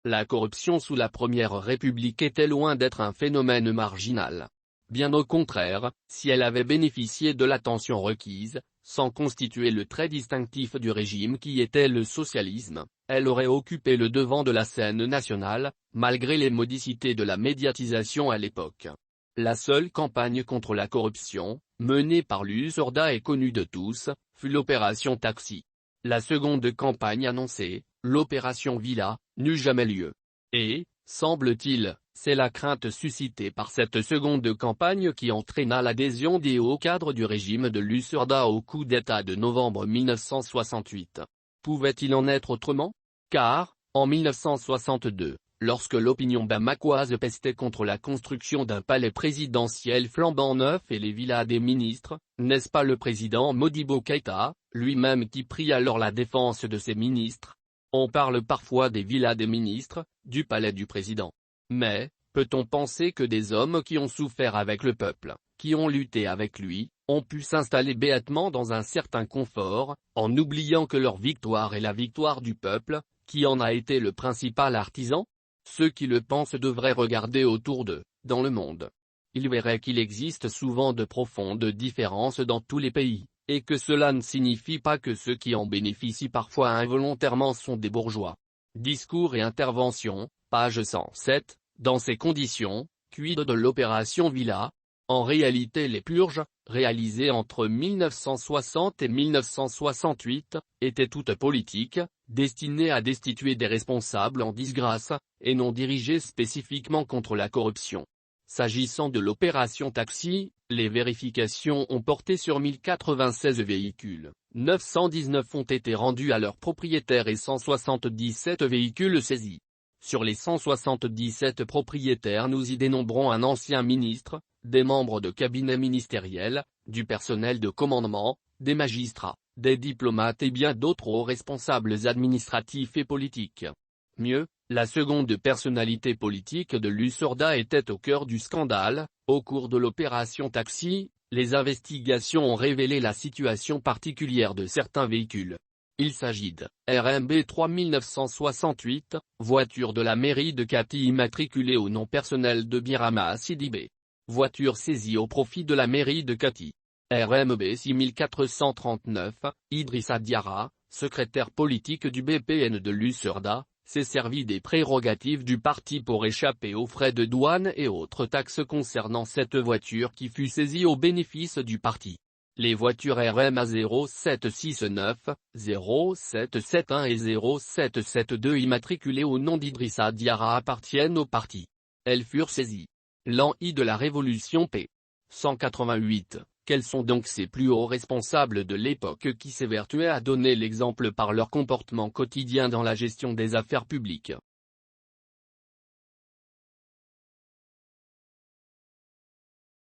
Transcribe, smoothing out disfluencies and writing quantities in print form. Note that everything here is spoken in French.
La corruption sous la Première République était loin d'être un phénomène marginal. Bien au contraire, si elle avait bénéficié de l'attention requise, sans constituer le trait distinctif du régime qui était le socialisme, elle aurait occupé le devant de la scène nationale, malgré les modicités de la médiatisation à l'époque. La seule campagne contre la corruption, menée par Lucerda et connue de tous, fut l'opération Taxi. La seconde campagne annoncée, l'opération Villa, n'eut jamais lieu. Et, semble-t-il, c'est la crainte suscitée par cette seconde campagne qui entraîna l'adhésion des hauts cadres du régime de Lucerda au coup d'État de novembre 1968. Pouvait-il en être autrement? Car, en 1962, lorsque l'opinion bamakoise pestait contre la construction d'un palais présidentiel flambant neuf et les villas des ministres, n'est-ce pas le président Modibo Keïta, lui-même qui prit alors la défense de ses ministres? On parle parfois des villas des ministres, du palais du président. Mais, peut-on penser que des hommes qui ont souffert avec le peuple, qui ont lutté avec lui, ont pu s'installer béatement dans un certain confort, en oubliant que leur victoire est la victoire du peuple, qui en a été le principal artisan? Ceux qui le pensent devraient regarder autour d'eux, dans le monde. Ils verraient qu'il existe souvent de profondes différences dans tous les pays, et que cela ne signifie pas que ceux qui en bénéficient parfois involontairement sont des bourgeois. Discours et intervention, page 107, dans ces conditions, quid de l'opération Villa? En réalité les purges, réalisées entre 1960 et 1968, étaient toutes politiques, destinées à destituer des responsables en disgrâce, et non dirigées spécifiquement contre la corruption. S'agissant de l'opération Taxi, les vérifications ont porté sur 1096 véhicules, 919 ont été rendus à leurs propriétaires et 177 véhicules saisis. Sur les 177 propriétaires nous y dénombrons un ancien ministre, des membres de cabinet ministériel, du personnel de commandement, des magistrats, des diplomates et bien d'autres hauts responsables administratifs et politiques. Mieux, la seconde personnalité politique de Lucerda était au cœur du scandale. Au cours de l'opération Taxi, les investigations ont révélé la situation particulière de certains véhicules. Il s'agit de RMB 3968, voiture de la mairie de Katy immatriculée au nom personnel de Birama Sidibé. Voiture saisie au profit de la mairie de Katy. RMB 6439, Idrissa Diarra, secrétaire politique du BPN de Lucerda, s'est servi des prérogatives du parti pour échapper aux frais de douane et autres taxes concernant cette voiture qui fut saisie au bénéfice du parti. Les voitures RMA 0769, 0771 et 0772 immatriculées au nom d'Idrissa Diarra appartiennent au parti. Elles furent saisies. L'an I de la Révolution p. 188. Quels sont donc ces plus hauts responsables de l'époque qui s'évertuaient à donner l'exemple par leur comportement quotidien dans la gestion des affaires publiques?